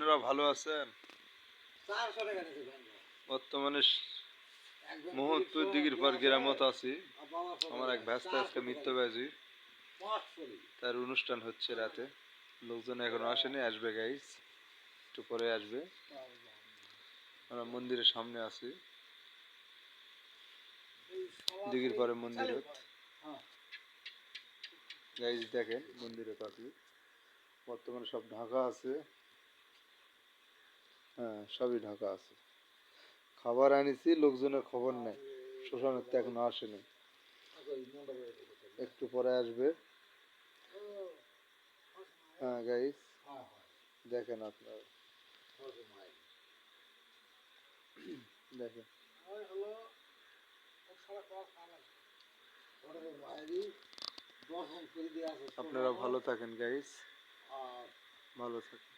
আপনারা ভালো আছেন? বর্তমানে মোহাম্মদপুর দিঘির পর গ্রামত আছি। আমার এক ভাস্তা আজকে মৃত্যুবাজি, তার অনুষ্ঠান হচ্ছে রাতে। লোকজন এখনো আসেনি, আসবে গাইস, একটু পরে আসবে। আমরা মন্দিরের সামনে আছি, দিঘির পরে মন্দিরে। গাইস দেখেন মন্দিরে পাশে বর্তমানে সব ঢাকা আছে। হ্যাঁ, সবই ঢাকা আছে। খাবার আনিছি, লোকজনের খবর নেই, শ্মশানের তো এখনো আসেনি, একটু পরে আসবে। হ্যাঁ গাইস দেখেন আপনারা, দেখেন। আপনারা ভালো থাকেন গাইস, ভালো থাকেন।